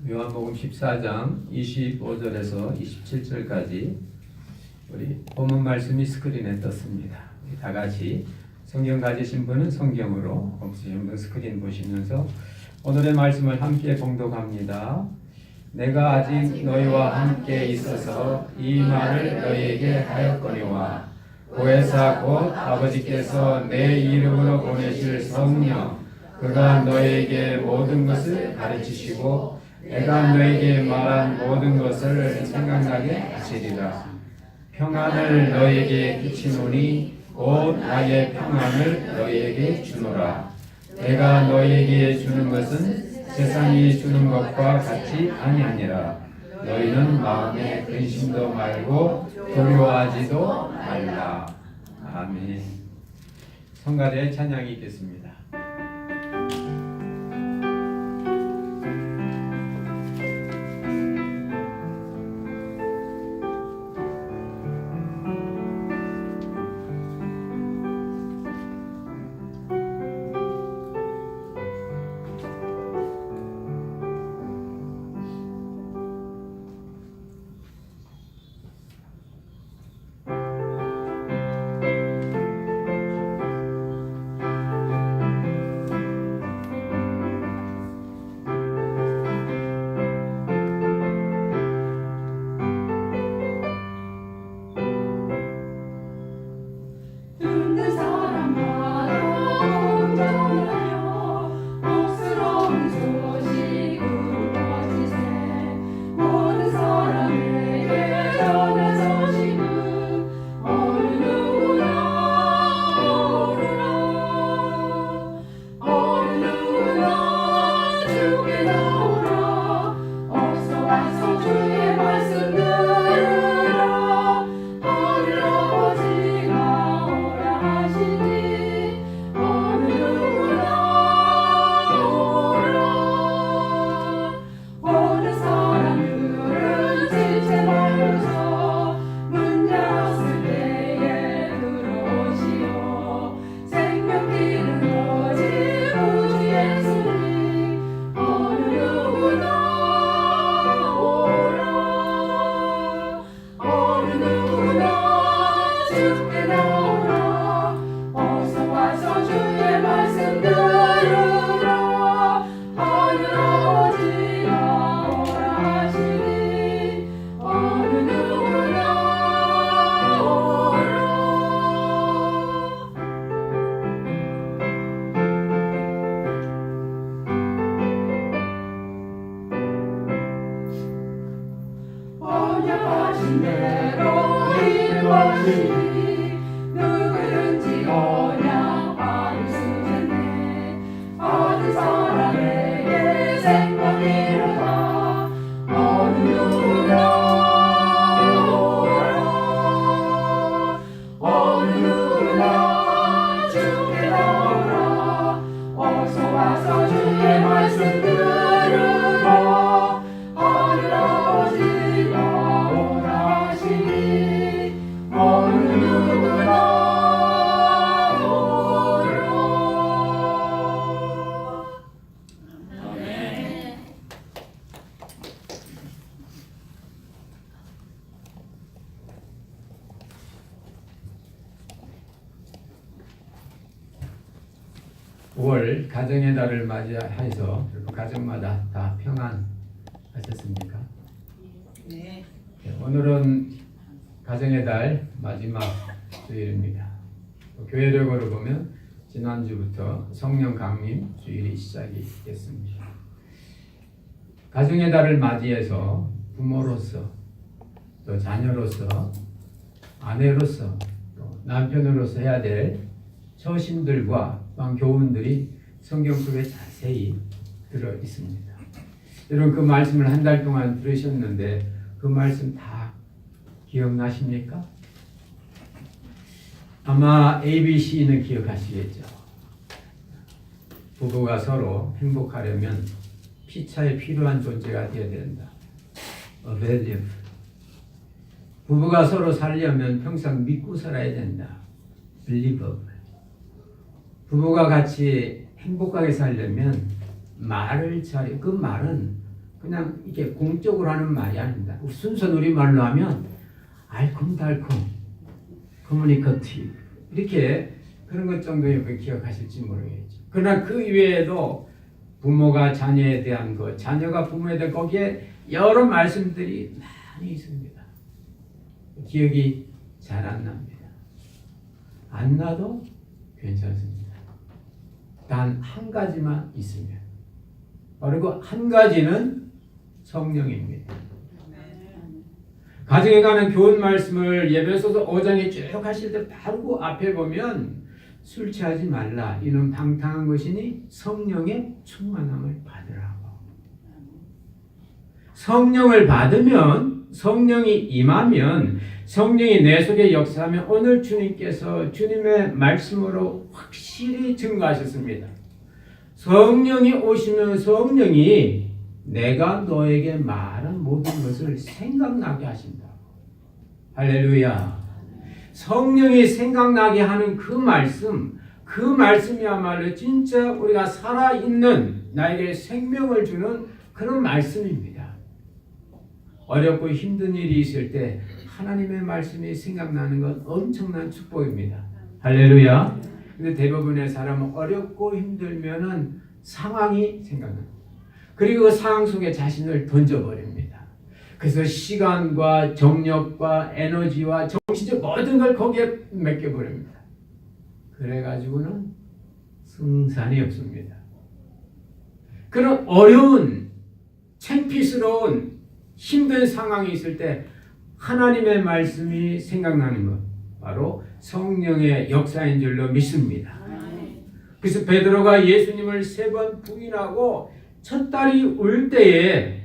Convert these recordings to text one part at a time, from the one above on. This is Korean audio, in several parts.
요한복음 14장 25절에서 27절까지 우리 본문 말씀이 스크린에 떴습니다. 다 같이 성경 가지신 분은 성경으로, 없으신 분은 스크린 보시면서 오늘의 말씀을 함께 봉독합니다. 내가 아직 너희와 함께 있어서 이 말을 너희에게 하였거니와 보혜사 곧 아버지께서 내 이름으로 보내실 성령 그가 너희에게 모든 것을 가르치시고 내가 너희에게 말한 모든 것을 생각나게 하시리라. 평안을 너희에게 끼치노니 곧 나의 평안을 너희에게 주노라. 내가 너희에게 주는 것은 세상이 주는 것과 같이 아니하니라. 너희는 마음에 근심도 말고 두려워하지도 말라. 아멘. 성가대의 찬양이 있겠습니다. (5월) 가정의 달을 맞이해서 가정마다 다 평안하셨습니까? 네. 오늘은 가정의 달 마지막 주일입니다. 교회력으로 보면 지난주부터 성령 강림 주일이 시작이 됐습니다. 가정의 달을 맞이해서 부모로서 또 자녀로서 아내로서 또 남편으로서 해야 될 처신들과 교훈들이 성경 속에 자세히 들어 있습니다. 여러분 그 말씀을 한 달 동안 들으셨는데 그 말씀 다 기억나십니까? 아마 ABC는 기억하시겠죠. 부부가 서로 행복하려면 피차에 필요한 존재가 되어야 된다. Value. 부부가 서로 살려면 평생 믿고 살아야 된다. Believable. 부부가 같이 행복하게 살려면 말을 잘, 그 말은 그냥 이렇게 공적으로 하는 말이 아닙니다. 순수 우리말로 하면 알콩달콩, 커뮤니커티브 이렇게 그런 것 정도에 기억하실지 모르겠죠. 그러나 그 이외에도 부모가 자녀에 대한 것, 자녀가 부모에 대한 거기에 여러 말씀들이 많이 있습니다. 기억이 잘 안 납니다. 안 나도 괜찮습니다. 단 한 가지만 있으면, 그리고 한 가지는 성령입니다. 가정에 관한 교훈 말씀을 예배소서 5장에 쭉 하실 때 바로 그 앞에 보면 술 취하지 말라 이는 방탕한 것이니 성령의 충만함을 받으라고. 성령을 받으면, 성령이 임하면, 성령이 내 속에 역사하면 오늘 주님께서 주님의 말씀으로 확실히 증거하셨습니다. 성령이 오시면 성령이 내가 너에게 말한 모든 것을 생각나게 하신다. 할렐루야. 성령이 생각나게 하는 그 말씀이야말로 진짜 우리가 살아있는 나에게 생명을 주는 그런 말씀입니다. 어렵고 힘든 일이 있을 때 하나님의 말씀이 생각나는 건 엄청난 축복입니다. 할렐루야. 근데 대부분의 사람은 어렵고 힘들면은 상황이 생각납니다. 그리고 그 상황 속에 자신을 던져버립니다. 그래서 시간과 정력과 에너지와 정신적 모든 걸 거기에 맡겨버립니다. 그래가지고는 승산이 없습니다. 그런 어려운, 창피스러운, 힘든 상황이 있을 때 하나님의 말씀이 생각나는 것, 바로 성령의 역사인 줄로 믿습니다. 그래서 베드로가 예수님을 3번 부인하고 첫 딸이 울 때에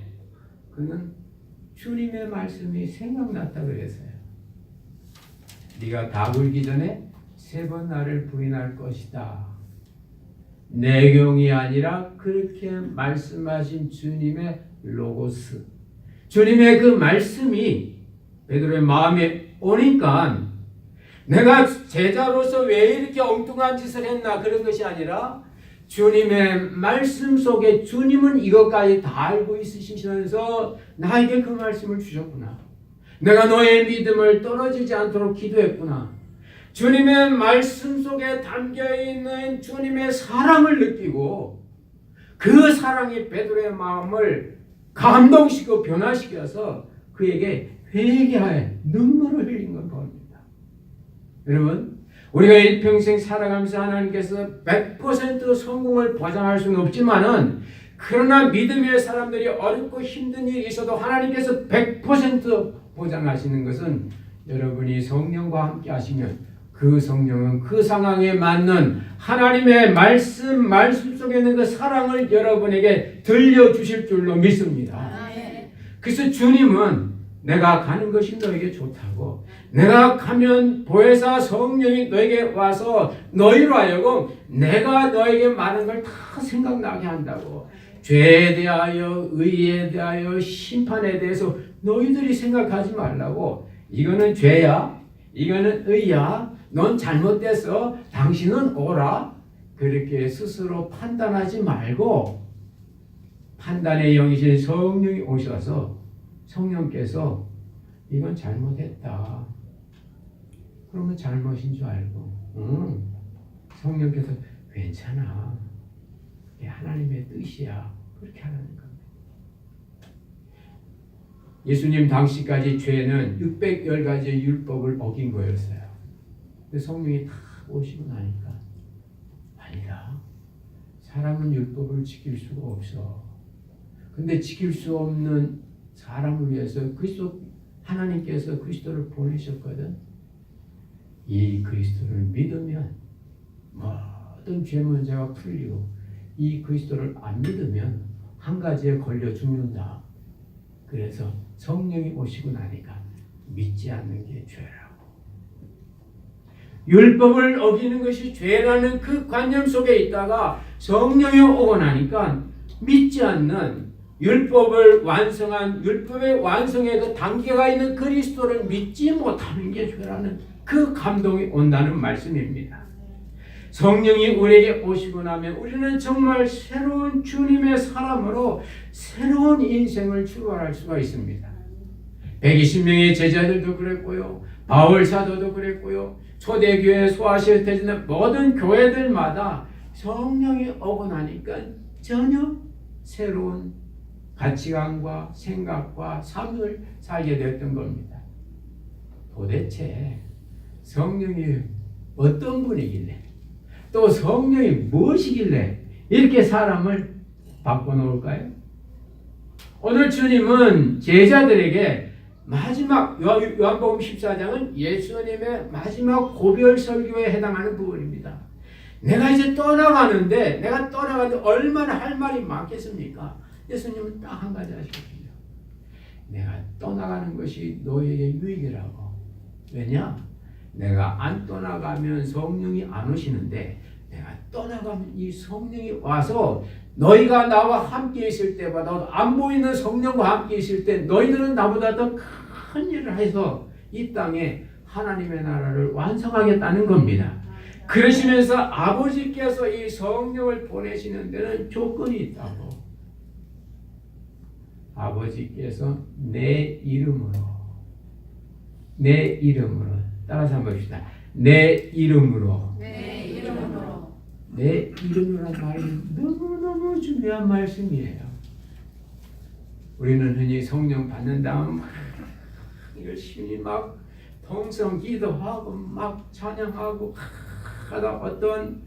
그는 주님의 말씀이 생각났다 그랬어요. 네가 다 울기 전에 3번 나를 부인할 것이다. 내경이 아니라 그렇게 말씀하신 주님의 로고스, 주님의 그 말씀이 베드로의 마음에 오니까 내가 제자로서 왜 이렇게 엉뚱한 짓을 했나 그런 것이 아니라 주님의 말씀 속에 주님은 이것까지 다 알고 있으시면서 나에게 그 말씀을 주셨구나. 내가 너의 믿음을 떨어지지 않도록 기도했구나. 주님의 말씀 속에 담겨있는 주님의 사랑을 느끼고 그 사랑이 베드로의 마음을 감동시키고 변화시켜서 그에게 회개하여 눈물을 흘린 걸 봅니다. 여러분, 우리가 일평생 살아가면서 하나님께서 100% 성공을 보장할 수는 없지만은 그러나 믿음의 사람들이 어렵고 힘든 일이 있어도 하나님께서 100% 보장하시는 것은 여러분이 성령과 함께 하시면 그 성령은 그 상황에 맞는 하나님의 말씀 속에 있는 그 사랑을 여러분에게 들려주실 줄로 믿습니다. 그래서 주님은 내가 가는 것이 너에게 좋다고, 내가 가면 보혜사 성령이 너에게 와서 너희로 하여금 내가 너에게 많은 걸 다 생각나게 한다고, 죄에 대하여 의에 대하여 심판에 대해서 너희들이 생각하지 말라고, 이거는 죄야, 이거는 의야, 넌 잘못됐어, 당신은 오라, 그렇게 스스로 판단하지 말고 판단의 영이신 성령이 오셔서 성령께서 이건 잘못했다. 그러면 잘못인 줄 알고 성령께서 괜찮아. 이게 하나님의 뜻이야. 그렇게 하라는 겁니다. 예수님 당시까지 죄는 610가지의 율법을 어긴 거였어요. 근데 성령이 다 오시고 나니까 아니다. 사람은 율법을 지킬 수가 없어. 근데 지킬 수 없는 사람을 위해서 하나님께서 그리스도를 보내셨거든. 이 그리스도를 믿으면 모든 죄 문제가 풀리고, 이 그리스도를 안 믿으면 한 가지에 걸려 죽는다. 그래서 성령이 오시고 나니까 믿지 않는 게 죄라고. 율법을 어기는 것이 죄라는 그 관념 속에 있다가 성령이 오고 나니까 믿지 않는, 율법을 완성한, 율법의 완성의 그 단계가 있는 그리스도를 믿지 못하는 게 죄라는 그 감동이 온다는 말씀입니다. 성령이 우리에게 오시고 나면 우리는 정말 새로운 주님의 사람으로 새로운 인생을 출발할 수가 있습니다. 120명의 제자들도 그랬고요. 바울 사도도 그랬고요. 초대교회 소아시아 대지는 모든 교회들마다 성령이 오고 나니까 전혀 새로운 가치관과 생각과 삶을 살게 되었던 겁니다. 도대체 성령이 어떤 분이길래 또 성령이 무엇이길래 이렇게 사람을 바꿔놓을까요? 오늘 주님은 제자들에게 마지막 요한복음 14장은 예수님의 마지막 고별 설교에 해당하는 부분입니다. 내가 이제 떠나가는데 내가 떠나가는데 얼마나 할 말이 많겠습니까? 예수님은 딱 한 가지 하셨거든요. 내가 떠나가는 것이 너에게 유익이라고. 왜냐? 내가 안 떠나가면 성령이 안 오시는데 내가 떠나가면 이 성령이 와서 너희가 나와 함께 있을 때보다 안 보이는 성령과 함께 있을 때 너희들은 나보다 더 큰 일을 해서 이 땅에 하나님의 나라를 완성하겠다는 겁니다. 그러시면서 아버지께서 이 성령을 보내시는 데는 조건이 있다고. 아버지께서 내 이름으로 따라서 한번 봅시다. 내 이름으로 내 이름으로라는 말이 너무너무 중요한 말씀이에요. 우리는 흔히 성령 받는 다음 막 열심히 막 통성 기도하고 막 찬양하고 하다 어떤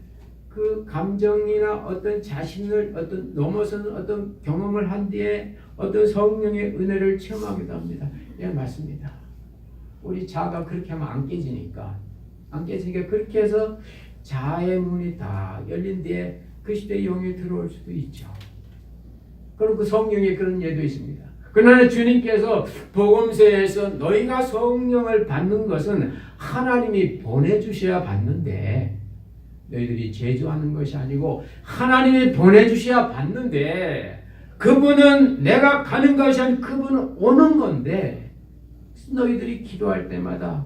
그 감정이나 어떤 자신을 어떤 넘어서는 어떤 경험을 한 뒤에 어떤 성령의 은혜를 체험하기도 합니다. 예, 맞습니다. 우리 자아가 그렇게 하면 안 깨지니까 그렇게 해서 자아의 문이 다 열린 뒤에 그 시대에 영이 들어올 수도 있죠. 그리고 그 성령의 그런 예도 있습니다. 그러나 주님께서 복음서에서 너희가 성령을 받는 것은 하나님이 보내주셔야 받는데 너희들이 제조하는 것이 아니고 하나님이 보내주셔야 받는데 그분은 내가 가는 것이 아니고 그분은 오는 건데 너희들이 기도할 때마다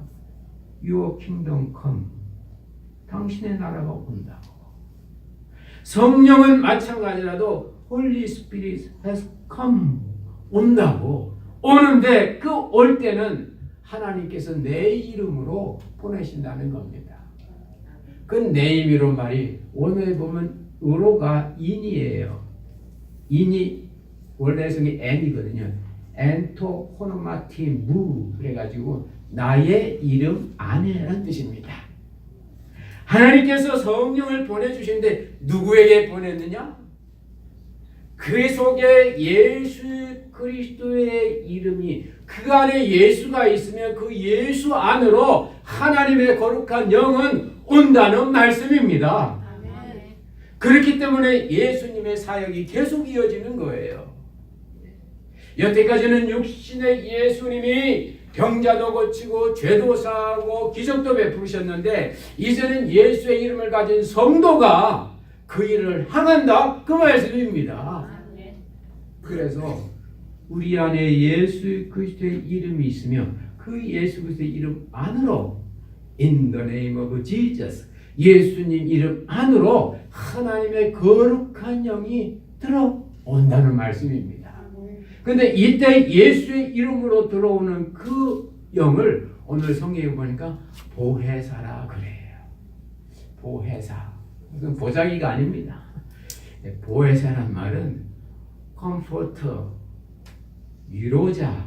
Your kingdom come 당신의 나라가 온다고. 성령은 마찬가지라도 Holy Spirit has come 온다고. 오는데 그 올 때는 하나님께서 내 이름으로 보내신다는 겁니다. 그 내 이름으로 말이 원어에 보면 으로가 인이에요. 인이 원래 성이 n이거든요. 엔토 호노마티 무 그래가지고 나의 이름 안에라는 뜻입니다. 하나님께서 성령을 보내주시는데 누구에게 보냈느냐? 그 속에 예수 그리스도의 이름이 그 안에 예수가 있으면 그 예수 안으로 하나님의 거룩한 영은 온다는 말씀입니다. 아멘. 그렇기 때문에 예수님의 사역이 계속 이어지는 거예요. 여태까지는 육신의 예수님이 병자도 고치고 죄도 사하고 기적도 베푸셨는데 이제는 예수의 이름을 가진 성도가 그 일을 행한다 그 말씀입니다. 그래서 우리 안에 예수 그리스도의 이름이 있으면 그 예수 그리스도의 이름 안으로 In the name of Jesus 예수님 이름 안으로 하나님의 거룩한 영이 들어온다는 말씀입니다. 그런데 이때 예수의 이름으로 들어오는 그 영을 오늘 성경에 보니까 보혜사라 그래요. 보혜사. 무슨 보자기가 아닙니다. 보혜사란 말은 컴포터, 위로자,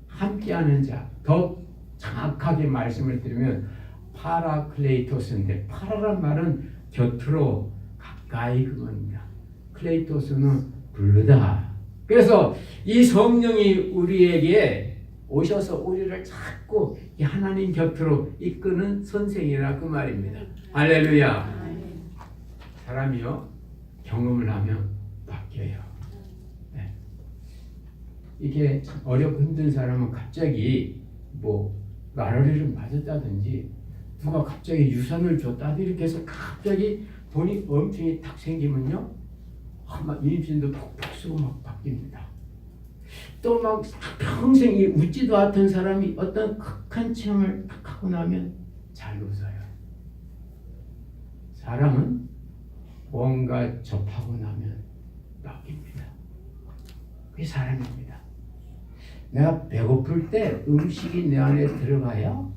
함께하는 자. 더 정확하게 말씀을 드리면 파라클레이토스인데 파라란 말은 곁으로 가까이 그겁니다. 클레이토스는 부르다. 그래서 이 성령이 우리에게 오셔서 우리를 자꾸 하나님 곁으로 이끄는 선생이라 그 말입니다. 할렐루야. 사람이요 경험을 하면 바뀌어요. 네. 이게 어렵고 힘든 사람은 갑자기 뭐 마라리를 맞았다든지 누가 갑자기 유산을 줬다든지 이렇게 해서 갑자기 돈이 엄청이 탁 생기면요 막 임신도 푹푹 쓰고 막 바뀝니다. 또 막 평생 웃지도 않던 사람이 어떤 극한 체험을 딱 하고 나면 잘 웃어요. 사람은 뭔가 접하고 나면 바뀝니다. 그게 사람입니다. 내가 배고플 때 음식이 내 안에 들어가야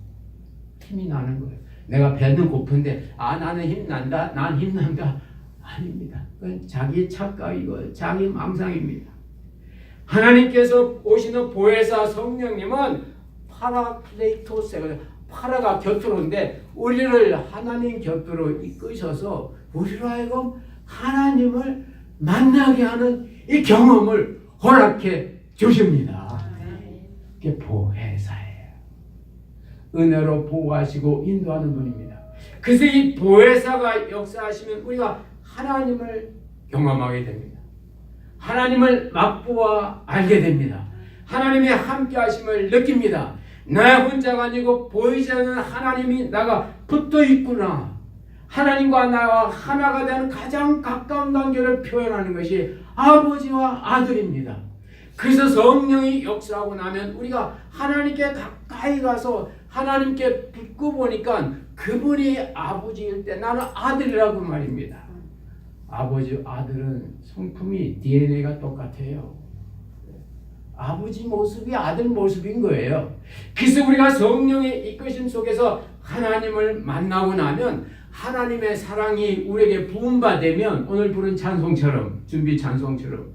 힘이 나는 거예요. 내가 배는 고픈데 나는 힘난다, 난 힘난다. 아닙니다. 그건 자기 착각이고 자기 망상입니다. 하나님께서 오시는 보혜사 성령님은 파라클레이토스가 파라가 곁으로인데 우리를 하나님 곁으로 이끄셔서 우리로 하여금 하나님을 만나게 하는 이 경험을 허락해 주십니다. 그게 보혜사예요. 은혜로 보호하시고 인도하는 분입니다. 그래서 이 보혜사가 역사하시면 우리가 하나님을 경험하게 됩니다. 하나님을 맛보아 알게 됩니다. 하나님의 함께 하심을 느낍니다. 나 혼자가 아니고 보이지 않는 하나님이 나가 붙어 있구나. 하나님과 나와 하나가 되는 가장 가까운 관계를 표현하는 것이 아버지와 아들입니다. 그래서 성령이 역사하고 나면 우리가 하나님께 가까이 가서 하나님께 붙고 보니까 그분이 아버지일 때 나는 아들이라고 말입니다. 아버지, 아들은 성품이 DNA가 똑같아요. 아버지 모습이 아들 모습인 거예요. 그래서 우리가 성령의 이끄심 속에서 하나님을 만나고 나면 하나님의 사랑이 우리에게 부음받으면 오늘 부른 찬송처럼 준비 찬송처럼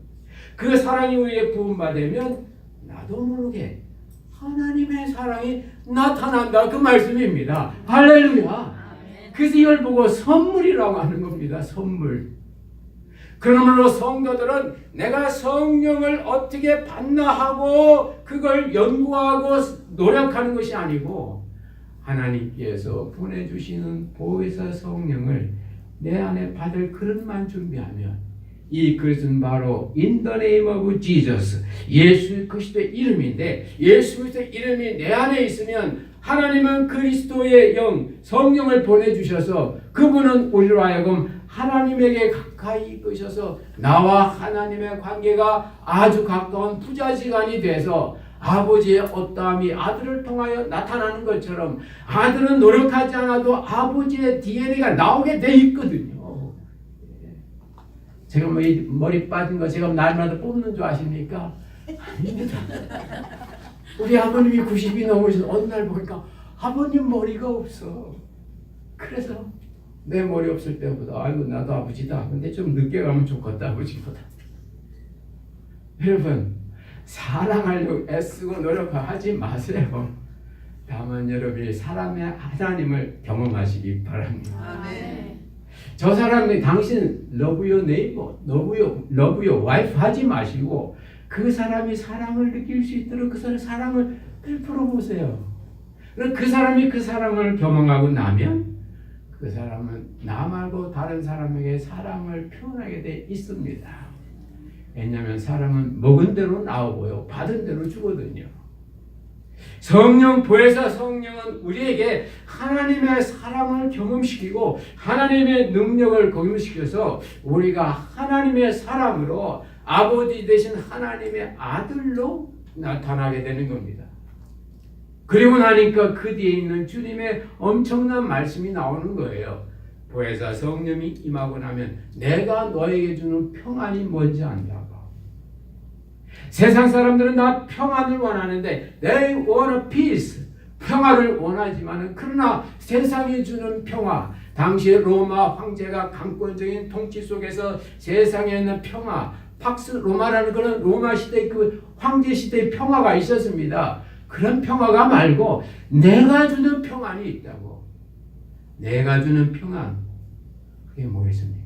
그 사랑이 우리에게 부음받으면 나도 모르게 하나님의 사랑이 나타난다 그 말씀입니다. 할렐루야. 그래서 이걸 보고 선물이라고 하는 겁니다. 선물. 그러므로 성도들은 내가 성령을 어떻게 받나 하고 그걸 연구하고 노력하는 것이 아니고 하나님께서 보내주시는 보혜사 성령을 내 안에 받을 그릇만 준비하면 이 그릇은 바로 In the name of Jesus 예수 그리스도의 이름인데 예수 그리스도의 이름이 내 안에 있으면 하나님은 그리스도의 영 성령을 보내주셔서 그분은 우리로 하여금 하나님에게 가까이 이끄셔서 나와 하나님의 관계가 아주 가까운 부자지간이 돼서 아버지의 어떠함이 아들을 통하여 나타나는 것처럼 아들은 노력하지 않아도 아버지의 DNA가 나오게 돼 있거든요. 제가 뭐 이 머리 빠진 거 제가 날마다 뽑는 줄 아십니까? 아닙니다. 우리 아버님이 90이 넘으신 어느 날 보니까 아버님 머리가 없어. 그래서 내 머리 없을 때보다 아이고 나도 아버지다. 근데 좀 늦게 가면 좋겠다 아버지보다. 여러분 사랑하려고 애쓰고 노력하지 마세요. 다만 여러분이 사람의 하나님을 경험하시기 바랍니다. 아멘. 저 사람이 당신 love your neighbor, love your wife 하지 마시고 그 사람이 사랑을 느낄 수 있도록 그 사람의 사랑을 베풀어 보세요. 그 사람이 그 사랑을 경험하고 나면 그 사람은 나 말고 다른 사람에게 사랑을 표현하게 돼 있습니다. 왜냐하면 사람은 먹은 대로 나오고요. 받은 대로 주거든요. 성령, 보혜사 성령은 우리에게 하나님의 사랑을 경험시키고 하나님의 능력을 경험시켜서 우리가 하나님의 사람으로 아버지 되신 하나님의 아들로 나타나게 되는 겁니다. 그리고 나니까 그 뒤에 있는 주님의 엄청난 말씀이 나오는 거예요. 보혜사 성령이 임하고 나면 내가 너에게 주는 평안이 뭔지 안다고. 세상 사람들은 다 평안을 원하는데 they want peace. 평화를 원하지만 그러나 세상이 주는 평화, 당시 로마 황제가 강권적인 통치 속에서 세상에 있는 평화, 팍스 로마라는 그런 로마 시대 그 황제 시대의 평화가 있었습니다. 그런 평화가 말고 내가 주는 평안이 있다고. 내가 주는 평안. 그게 뭐겠습니까?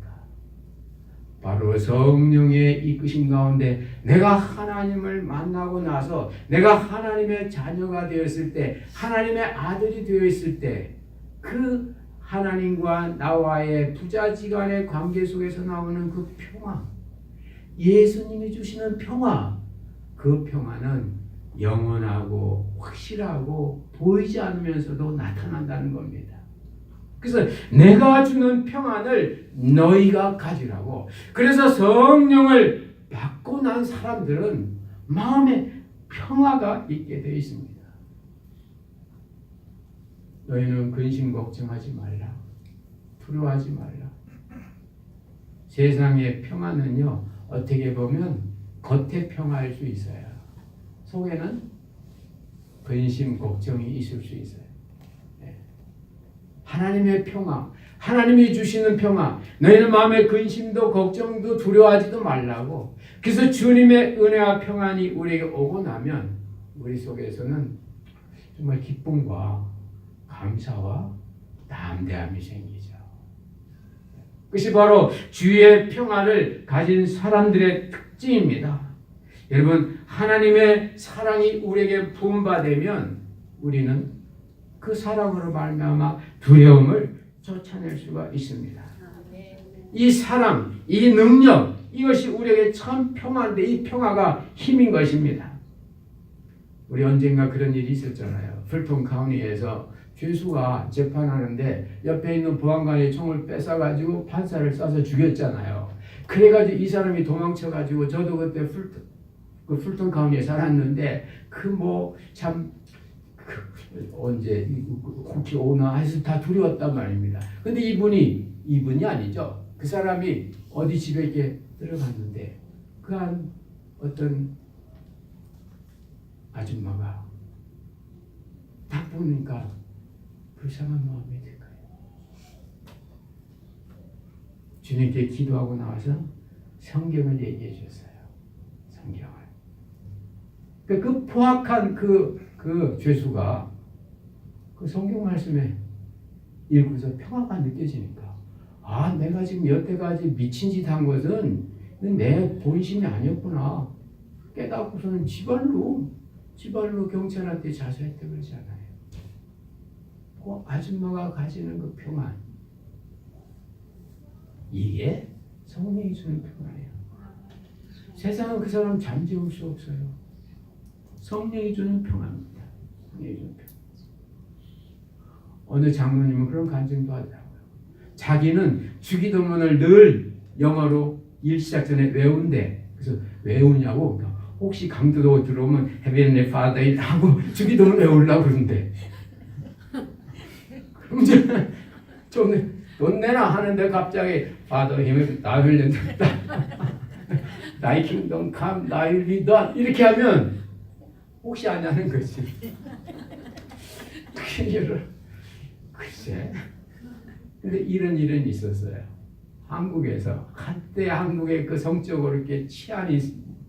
바로 성령의 이끄심 가운데 내가 하나님을 만나고 나서 내가 하나님의 자녀가 되었을 때 하나님의 아들이 되었을 때 그 하나님과 나와의 부자지간의 관계 속에서 나오는 그 평화 예수님이 주시는 평화 그 평화는 영원하고 확실하고 보이지 않으면서도 나타난다는 겁니다. 그래서 내가 주는 평안을 너희가 가지라고. 그래서 성령을 받고 난 사람들은 마음에 평화가 있게 되어 있습니다. 너희는 근심 걱정하지 말라. 두려워하지 말라. 세상의 평안은요, 어떻게 보면 겉에 평화일 수 있어요. 속에는 근심, 걱정이 있을 수 있어요. 하나님의 평화, 하나님이 주시는 평화, 너희는 마음의 근심도 걱정도 두려워하지도 말라고. 그래서 주님의 은혜와 평안이 우리에게 오고 나면 우리 속에서는 정말 기쁨과 감사와 담대함이 생기죠. 그것이 바로 주의 평안을 가진 사람들의 특징입니다. 여러분, 하나님의 사랑이 우리에게 부음받으면 우리는 그 사랑으로 말미암아 두려움을 쫓아낼 수가 있습니다. 이 사랑, 이 능력, 이것이 우리에게 참 평화인데 이 평화가 힘인 것입니다. 우리 언젠가 그런 일이 있었잖아요. 풀톤 카운티에서 죄수가 재판하는데 옆에 있는 보안관이 총을 뺏어가지고 판사를 쏴서 죽였잖아요. 그래가지고 이 사람이 도망쳐가지고 저도 그때 풀톤 카운티에 살았는데 언제 혹시 오나 해서 다 두려웠단 말입니다. 근데 이분이 아니죠. 그 사람이 어디 집에 이렇게 들어갔는데 그 한 어떤 아줌마가 딱 보니까 불쌍한 마음이 들 거예요. 주님께 기도하고 나와서 성경을 얘기해 줬어요. 성경을. 그 포악한 그 죄수가 그 성경 말씀에 읽고서 평화가 느껴지니까 내가 지금 여태까지 미친 짓 한 것은 내 본심이 아니었구나 깨닫고서는 지발로 경찰한테 자수했다 그러잖아요. 그 아줌마가 가지는 그 평안, 이게 성령이 주는 평안이에요. 세상은 그 사람 잠재울 수 없어요. 성령이 주는 평안입니다. 성령이 주는 평안. 어느 장로님은 그런 간증도 하더라고요. 자기는 주기도문을 늘 영어로 일 시작 전에 외운대. 그래서 외우냐고 혹시 강도도 들어오면 Heavenly Father 하고 주기도문 외우려고 그러는데 그럼 돈 내나 하는데 갑자기 Father 힘을 나 흘린다. Thy kingdom come, Thy will be done 이렇게 하면 혹시 아냐는 거지. 글쎄. 근데 이런 일은 있었어요. 한국에서 한때 한국에 그 성적으로 이렇게 치안이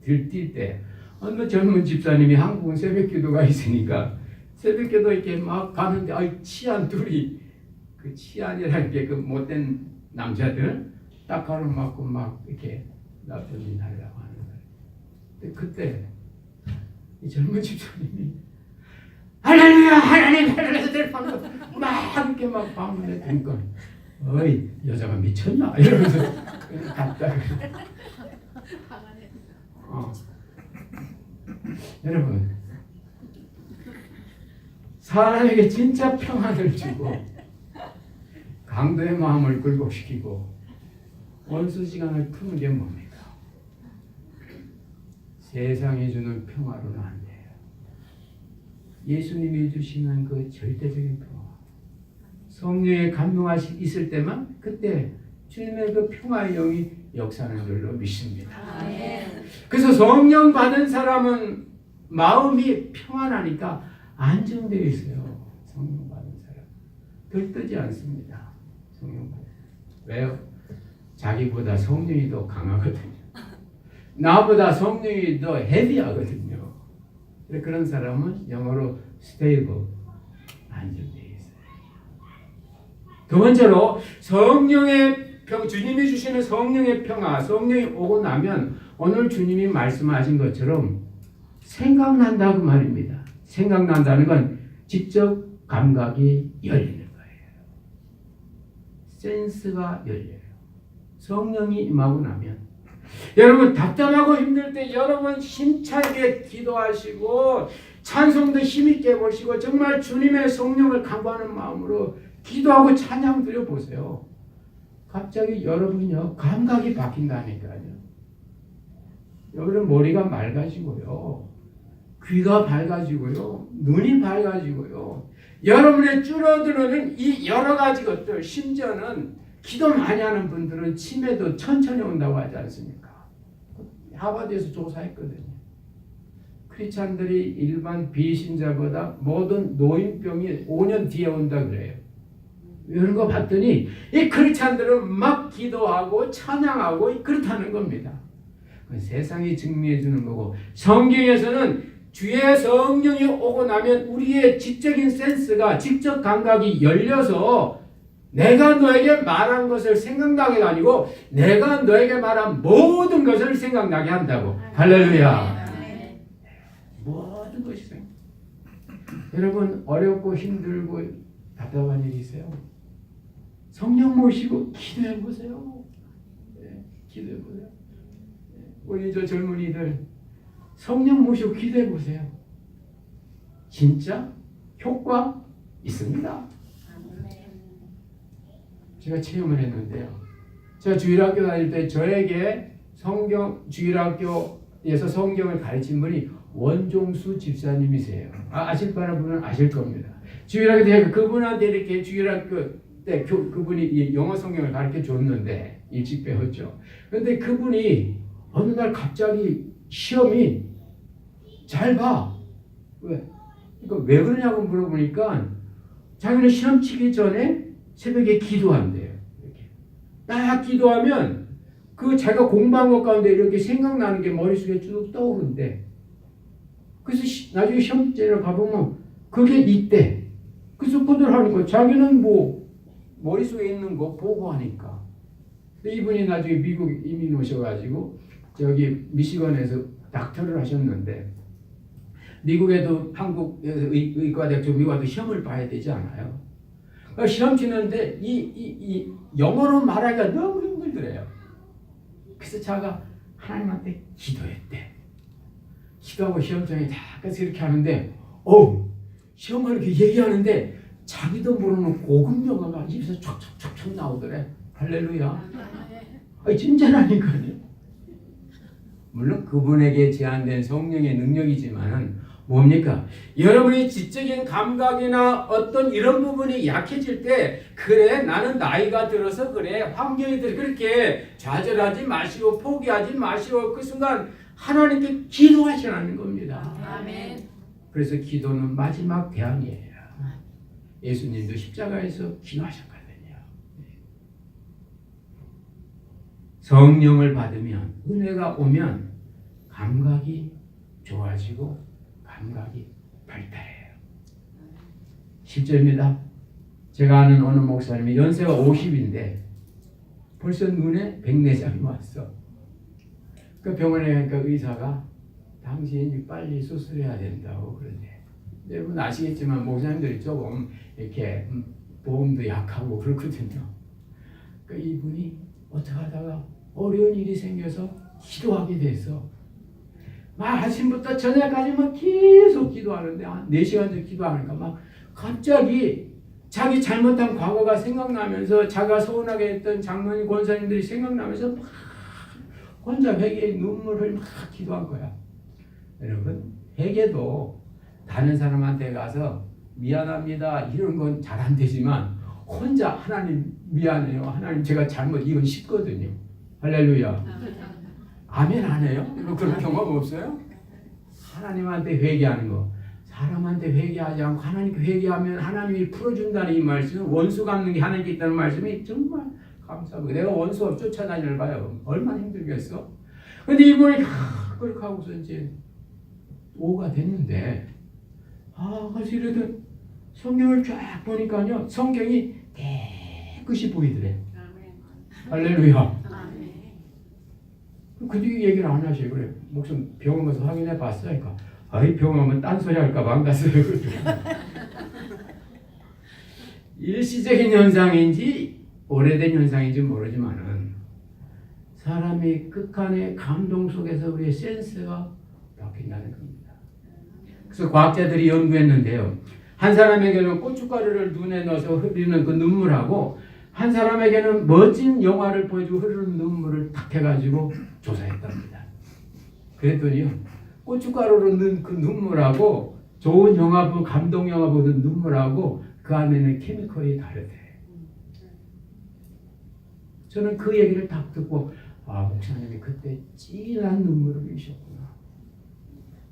들뛸 때 어느 젊은 집사님이 한국은 새벽기도가 있으니까 새벽기도 이렇게 막 가는데 치안 둘이 그 치안이라는 게 그 못된 남자들 딱 가로막고 막 이렇게 나쁜 짓 하려고 하는 거예요. 근데 그때 이 젊은 집사님이 할렐루야 하나님 할렐루야 막 이렇게 막 방문에 드니까 어이 여자가 미쳤나 이러면서 갑자기 여러분 사람에게 진짜 평안을 주고 강도의 마음을 굴복시키고 원수 시간을 푸는 게 뭡니까? 세상이 주는 평화로는 안 돼요. 예수님이 주시는 그 절대적인 평화, 성령의 감동하시 있을 때만 그때 주님의 그 평화의 영이 역사하는 줄로 믿습니다. 그래서 성령 받은 사람은 마음이 평안하니까 안정되어 있어요. 성령 받은 사람 들뜨지 않습니다. 성령 받은 왜요? 자기보다 성령이 더 강하거든요. 나보다 성령이 더 헤비하거든요. 그런 사람은 영어로 stable, 안정되어 있어요. 두 번째로 주님이 주시는 성령의 평화, 성령이 오고 나면 오늘 주님이 말씀하신 것처럼 생각난다 그 말입니다. 생각난다는 건 직접 감각이 열리는 거예요. 센스가 열려요. 성령이 임하고 나면 여러분 답답하고 힘들 때 여러분 힘차게 기도하시고 찬송도 힘있게 보시고 정말 주님의 성령을 간구하는 마음으로 기도하고 찬양 드려보세요. 갑자기 여러분요 감각이 바뀐다니까요. 여러분 머리가 맑아지고요. 귀가 밝아지고요. 눈이 밝아지고요. 여러분의 줄어드는 이 여러 가지 것들 심지어는 기도 많이 하는 분들은 치매도 천천히 온다고 하지 않습니까? 하버드에서 조사했거든요. 크리스찬들이 일반 비신자보다 모든 노인병이 5년 뒤에 온다 그래요. 이런 거 봤더니 이 크리스찬들은 막 기도하고 찬양하고 그렇다는 겁니다. 세상이 증명해 주는 거고, 성경에서는 주의 성령이 오고 나면 우리의 지적인 센스가, 지적 감각이 열려서 내가 너에게 말한 것을 생각나게 아니고 내가 너에게 말한 모든 것을 생각나게 한다고. 할렐루야. 모든 것이 생각. 여러분 어렵고 힘들고 답답한 일이 있어요? 성령 모시고 기도해 보세요. 네, 기도해 보세요. 우리 저 젊은이들 성령 모시고 기도해 보세요. 진짜 효과 있습니다. 제가 체험을 했는데요. 제가 주일학교 다닐 때 저에게 주일학교에서 성경을 가르친 분이 원종수 집사님이세요. 아실 분은 아실 겁니다. 주일학교 때 그분한테 이렇게 주일학교 때 그분이 영어 성경을 가르쳐 줬는데 일찍 배웠죠. 그런데 그분이 어느 날 갑자기 시험이 잘 봐. 그러니까 왜 그러냐고 물어보니까 자기는 시험 치기 전에 새벽에 기도한대요. 이렇게 딱 기도하면 그 자기가 공부한 것 가운데 이렇게 생각나는 게 머릿속에 쭉 떠오른대. 그래서 나중에 시험지를 가보면 그게 있대. 그래서 그들 하는 거 자기는 뭐 머릿속에 있는 거 보고 하니까. 이분이 나중에 미국 이민 오셔가지고 저기 미시건에서 닥터를 하셨는데, 미국에도 한국에서 의과대학교 미국 와도 시험을 봐야 되지 않아요? 시험 치는데 이 영어로 말하기가 너무 힘들더래요. 그래서 자가 하나님한테 기도했대. 기도하고 시험장에 다 그래서 이렇게 하는데 시험을 이렇게 얘기하는데 자기도 모르는 고급 영어가 입에서 촉촉촉촉 나오더래. 할렐루야. 진짜라니까요. 물론 그분에게 제한된 성령의 능력이지만은 뭡니까? 여러분이 지적인 감각이나 어떤 이런 부분이 약해질 때, 그래 나는 나이가 들어서 그래, 환경이 들어, 그렇게 좌절하지 마시고 포기하지 마시고 그 순간 하나님께 기도하시라는 겁니다. 아멘. 그래서 기도는 마지막 대안이에요. 예수님도 십자가에서 기도하셨거든요. 성령을 받으면, 은혜가 오면 감각이 좋아지고 감각이 발달해요. 실제입니다. 제가 아는 어느 목사님이 연세가 50인데 벌써 눈에 백내장이 왔어. 그 병원에 가니까 의사가 당신이 빨리 수술해야 된다고 그러네. 여러분 아시겠지만 목사님들이 조금 이렇게 보험도 약하고 그렇거든요. 그러니까 이분이 어떻게 하다가 어려운 일이 생겨서 기도하게 돼서 막 아침부터 저녁까지 막 계속 기도하는데 한 4시간째 기도하니까 막 갑자기 자기 잘못한 과거가 생각나면서 자기가 서운하게 했던 장로님 권사님들이 생각나면서 막 혼자 회개에 눈물을 막 기도한 거야. 여러분 회개도 다른 사람한테 가서 미안합니다 이런 건 잘 안 되지만 혼자 하나님 미안해요, 하나님 제가 잘못, 이건 쉽거든요. 할렐루야. 아멘 안 해요? 그런 경험 없어요? 하나님한테 회개하는 거, 사람한테 회개하지 않고 하나님께 회개하면 하나님이 풀어준다는 이 말씀, 원수 갚는 게 하나님께 있다는 말씀이 정말 감사하고, 내가 원수 쫓아다니는 봐요. 얼마나 힘들겠어? 근데 이분이 그렇게 하고서 이제 5가 됐는데 그래서 이러던 성경을 쫙 보니까요 성경이 깨끗이 보이더래. 할렐루야. 그 뒤에 얘기를 안 하셔요. 그래 목숨 병원 가서 확인해 봤어요. 그러니까 병원 가면 딴소리 할까 봐 안 갔어요. 일시적인 현상인지 오래된 현상인지 모르지만은 사람이 극한의 감동 속에서 우리의 센스가 바뀐다는 겁니다. 그래서 과학자들이 연구했는데요. 한 사람에게는 고춧가루를 눈에 넣어서 흐르는 그 눈물하고 한 사람에게는 멋진 영화를 보여주고 흐르는 눈물을 딱 해가지고 조사했답니다. 그랬더니요, 고춧가루로 넣은 그 눈물하고 좋은 영화 보고 감동 영화 보는 눈물하고 그 안에는 케미컬이 다르대. 저는 그 얘기를 딱 듣고 목사님이 그때 진한 눈물을 흘리셨구나.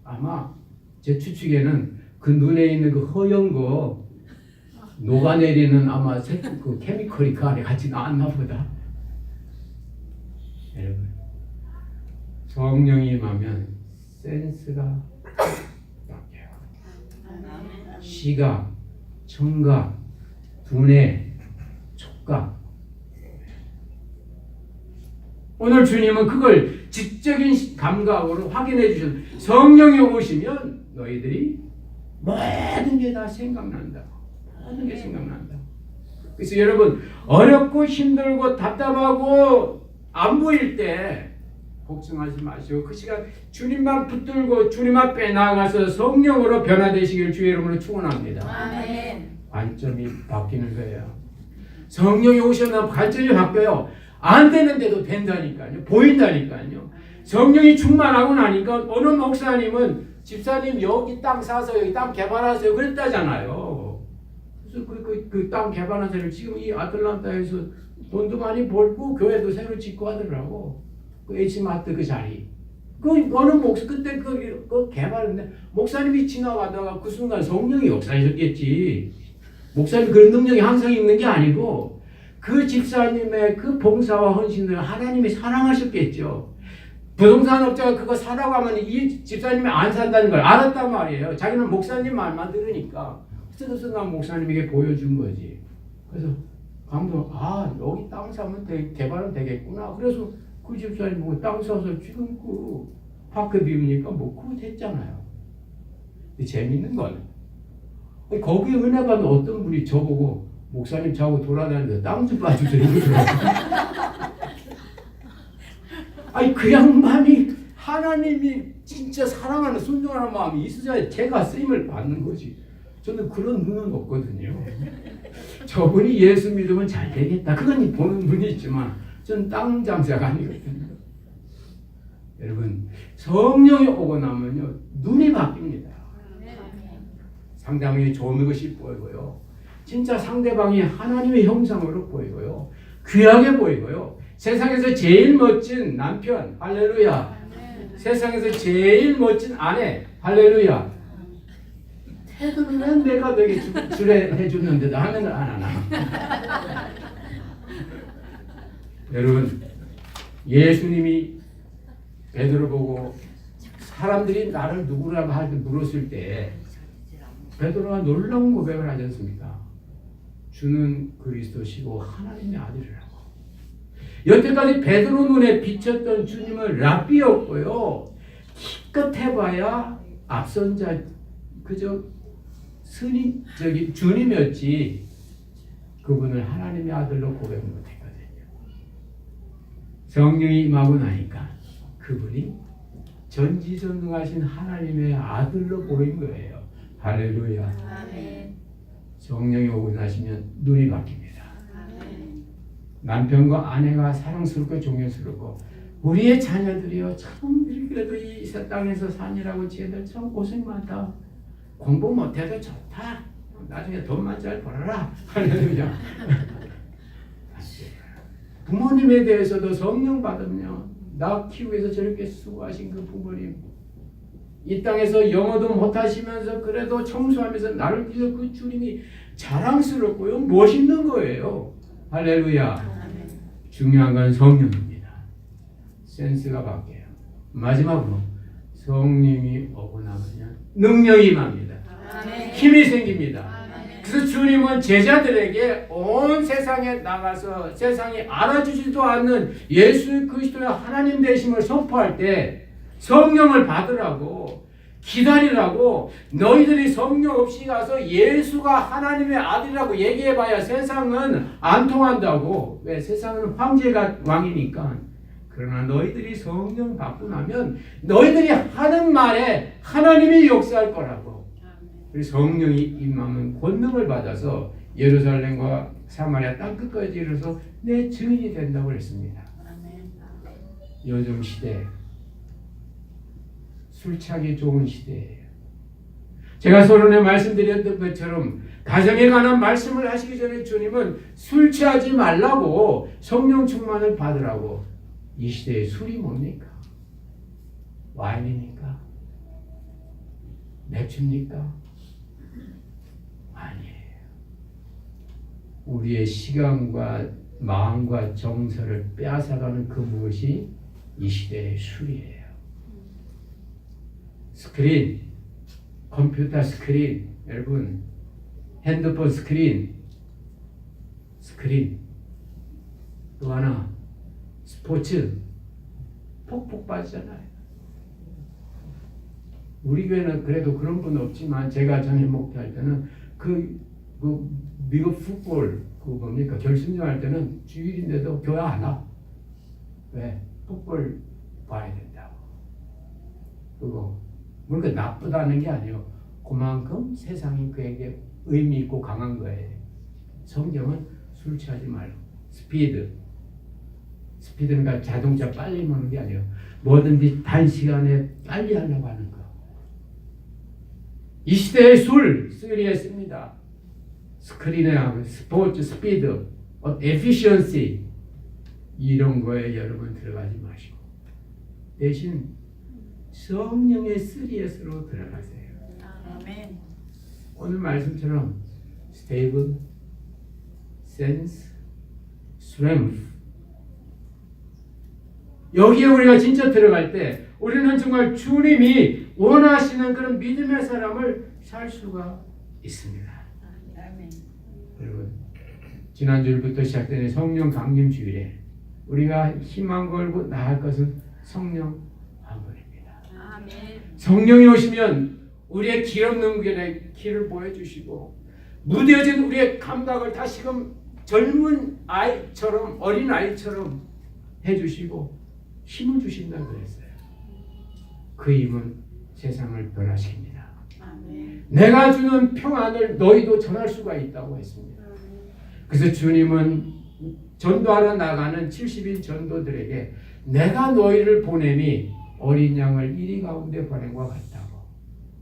아마 제 추측에는 그 눈에 있는 그 허연 거 녹아내리는 아마 그 케미컬이 그 안에 같이 나왔나 보다. 여러분, 성령이 임하면 센스가 바뀌어요. 시각, 청각, 두뇌, 촉각. 오늘 주님은 그걸 지적인 감각으로 확인해 주셔서 성령이 오시면 너희들이 모든 게 다 생각난다. 모든 게 생각난다. 그래서 여러분, 어렵고 힘들고 답답하고 안 보일 때 걱정하지 마시고 그 시간 주님만 붙들고 주님 앞에 나아가서 성령으로 변화되시길 주의 이름으로 축원합니다. 아멘. 관점이 바뀌는 거예요. 성령이 오셔서 관점이 바뀌어요. 안 되는데도 된다니까요. 보인다니까요. 성령이 충만하고 나니까 어느 목사님은 집사님 여기 땅 사서 여기 땅 개발하세요 그랬다잖아요. 그래서 그 땅 개발하세요. 지금 이 아틀란타에서 돈도 많이 벌고 교회도 새로 짓고 하더라고. 그 H마트 그 자리. 그 어느 목사 그때 그 개발했는데 목사님이 지나가다가 그 순간 성령이 역사하셨겠지. 목사님 그런 능력이 항상 있는 게 아니고 그 집사님의 그 봉사와 헌신을 하나님이 사랑하셨겠죠. 부동산 업자가 그거 사라고 하면 이 집사님이 안 산다는 걸 알았단 말이에요. 자기는 목사님 말만 들으니까. 그래서 순간 목사님에게 보여준 거지. 그래서 감독, 여기 땅 사면 개발은 되겠구나. 그래서 그 집사님 보고 땅 사서 지금 그 파크 비우니까 뭐 그거 됐잖아요. 재밌는 건 거기에 은혜 받은 어떤 분이 저보고 목사님 자고 돌아다니면서 땅 좀 봐주세요. 아니 그 양반이 하나님이 진짜 사랑하는 순종하는 마음이 있어야 제가 쓰임을 받는 거지. 저는 그런 눈은 없거든요. 저분이 예수 믿으면 잘 되겠다. 그건 보는 눈이 있지만 저는 땅 장사가 아니거든요. 여러분 성령이 오고 나면요 눈이 바뀝니다. 상대방이 좋은 것이 보이고요. 진짜 상대방이 하나님의 형상으로 보이고요. 귀하게 보이고요. 세상에서 제일 멋진 남편 할렐루야. 세상에서 제일 멋진 아내 할렐루야. 태도는 내가 되게 주례해 줬는데도 하면은 안 하나. 여러분 예수님이 베드로 보고 사람들이 나를 누구라고 하고 물었을 때 베드로가 놀라운 고백을 하지 않습니까? 주는 그리스도시고 하나님의 아들이라고. 여태까지 베드로 눈에 비쳤던 주님은 랍비였고요. 기껏 해봐야 앞선 자 그저 스님 주님이었지 그분을 하나님의 아들로 고백 못했거든요. 성령이 임하고 나니까 그분이 전지전능하신 하나님의 아들로 보인 거예요. 할렐루야. 아멘. 성령이 오고 나시면 눈이 바뀝니다. 아멘. 남편과 아내가 사랑스럽고 존경스럽고 우리의 자녀들이요 참 그래도 이 땅에서 사느라고 쟤들 참 고생 많다. 공부 못해도 좋다. 나중에 돈만 잘 벌어라. 할렐루야. 부모님에 대해서도 성령 받으면 나 키우기 위해서 저렇게 수고하신 그 부모님 이 땅에서 영어도 못하시면서 그래도 청소하면서 나를 위해서 그 주님이 자랑스럽고요 멋있는 거예요. 할렐루야. 중요한 건 성령입니다. 센스가 바뀌어요. 마지막으로 성령이 오고 나면 능력이 임합니다. 힘이 생깁니다. 그래서 주님은 제자들에게 온 세상에 나가서 세상이 알아주지도 않는 예수 그리스도의 하나님 되심을 선포할 때 성령을 받으라고 기다리라고 너희들이 성령 없이 가서 예수가 하나님의 아들이라고 얘기해봐야 세상은 안 통한다고. 왜? 세상은 황제가 왕이니까. 그러나 너희들이 성령 받고 나면 너희들이 하는 말에 하나님이 역사할 거라고. 그래서 성령이 임하면 권능을 받아서 예루살렘과 사마리아 땅끝까지 이르러서 내 증인이 된다고 했습니다. 요즘 시대 술 취하기 좋은 시대예요. 제가 서론에 말씀드렸던 것처럼 가정에 관한 말씀을 하시기 전에 주님은 술 취하지 말라고 성령 충만을 받으라고. 이 시대의 술이 뭡니까? 와인입니까? 맥주입니까? 아니에요. 우리의 시간과 마음과 정서를 빼앗아가는 그 무엇이 이 시대의 술이에요. 스크린, 컴퓨터 스크린, 여러분 핸드폰 스크린, 또 하나 스포츠 폭폭 빠지잖아요. 우리 교회는 그래도 그런 분 없지만 제가 전에 목회할 때는 그 미국 풋볼 뭡니까 결승전 할 때는 주일인데도 교회 안 와. 왜? 풋볼 봐야 된다고. 그거 그러니까 나쁘다는 게 아니에요. 그만큼 세상이 그에게 의미 있고 강한 거예요. 성경은 술 취하지 말고 스피드는 자동차 빨리 모는 게 아니에요. 뭐든지 단시간에 빨리 하려고 하는 거. 이 시대의 술에 씁니다. 스크린에 스포츠, 스피드, 에피시언시 이런 거에 여러분 들어가지 마시고 대신 성령의 3S로 들어가세요. 아멘. 오늘 말씀처럼 stable, sense, strength 여기에 우리가 진짜 들어갈 때 우리는 정말 주님이 원하시는 그런 믿음의 사람을 살 수가 있습니다. 아멘. 여러분 지난주부터 시작된 성령 강림 주일에 우리가 희망 걸고 나갈 것은 성령 방언입니다. 아멘. 성령이 오시면 우리의 길 없는 길을 보여주시고 무뎌진 우리의 감각을 다시금 젊은 아이처럼 어린 아이처럼 해주시고 힘을 주신다고 그랬어요. 그 힘은 세상을 변화시킵니다. 아멘. 내가 주는 평안을 너희도 전할 수가 있다고 했습니다. 그래서 주님은 전도하러 나가는 70인 전도들에게 내가 너희를 보내니 어린 양을 이리 가운데 보낸 것 같다고.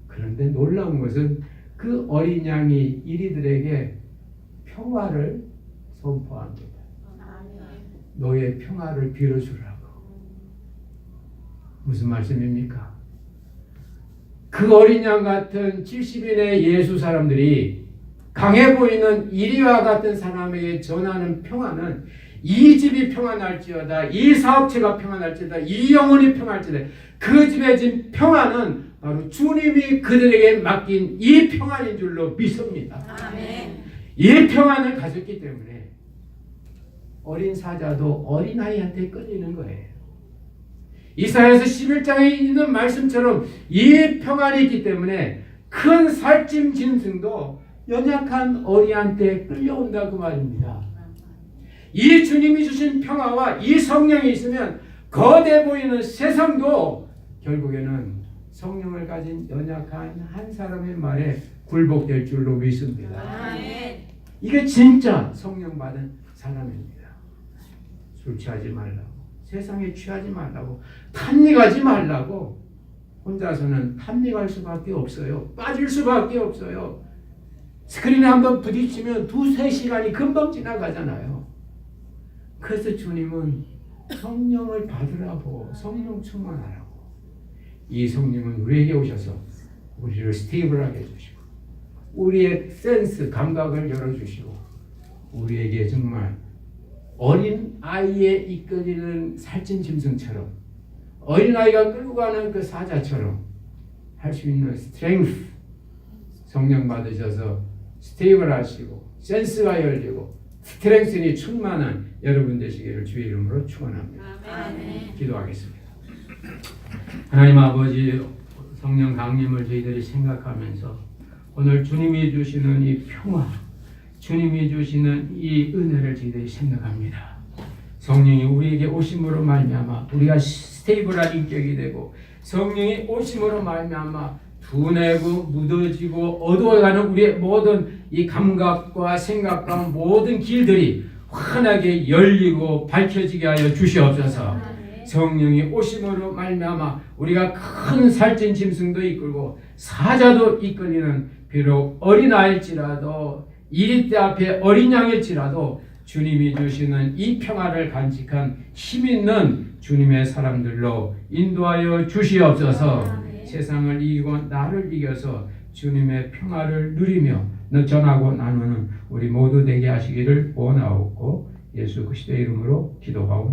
그런데 놀라운 것은 그 어린 양이 이리들에게 평화를 선포합니다. 아멘. 너의 평화를 빌어주라고. 무슨 말씀입니까? 그 어린 양 같은 70인의 예수 사람들이 강해 보이는 이리와 같은 사람에게 전하는 평화는 이 집이 평안할지어다, 이 사업체가 평안할지어다, 이 영혼이 평안할지어다. 그 집에 진 평안은 바로 주님이 그들에게 맡긴 이 평안인 줄로 믿습니다. 아멘. 이 평안을 가졌기 때문에 어린 사자도 어린아이한테 끌리는 거예요. 이사야서 11장에 있는 말씀처럼 이 평안이 있기 때문에 큰 살찜 짐승도 연약한 어린한테 끌려온다 그 말입니다. 이 주님이 주신 평화와 이 성령이 있으면 거대 보이는 세상도 결국에는 성령을 가진 연약한 한 사람의 말에 굴복될 줄로 믿습니다. 아멘. 이게 진짜 성령 받은 사람입니다. 술 취하지 말라고, 세상에 취하지 말라고, 탐닉하지 말라고. 혼자서는 탐닉할 수밖에 없어요. 빠질 수밖에 없어요. 스크린에 한번 부딪히면 2-3시간이 금방 지나가잖아요. 그래서 주님은 성령을 받으라고, 성령 충만하라고. 이 성령은 우리에게 오셔서 우리를 스테이블하게 해주시고 우리의 센스, 감각을 열어주시고 우리에게 정말 어린 아이에 이끌리는 살찐 짐승처럼 어린 아이가 끌고 가는 그 사자처럼 할 수 있는 스트렝스, 성령 받으셔서 스테이블 하시고 센스가 열리고 스트렝스니 충만한 여러분 되시기를 주의 이름으로 축원합니다. 아멘. 기도하겠습니다. 하나님 아버지, 성령 강림을 저희들이 생각하면서 오늘 주님이 주시는 이 평화, 주님이 주시는 이 은혜를 저희들이 생각합니다. 성령이 우리에게 오심으로 말미암아 우리가 스테이블한 인격이 되고 성령이 오심으로 말미암아 둔해고 묻어지고 어두워가는 우리의 모든 이 감각과 생각과 모든 길들이 환하게 열리고 밝혀지게 하여 주시옵소서. 성령이 오심으로 말미암아 우리가 큰 살찐 짐승도 이끌고 사자도 이끌리는 비록 어린아이일지라도 이리떼 앞에 어린 양일지라도 주님이 주시는 이 평화를 간직한 힘있는 주님의 사람들로 인도하여 주시옵소서. 세상을 이기고 나를 이겨서 주님의 평화를 누리며 전하고 나누는 우리 모두 되게 하시기를 원하옵고 예수 그리스도의 이름으로 기도하옵나이다.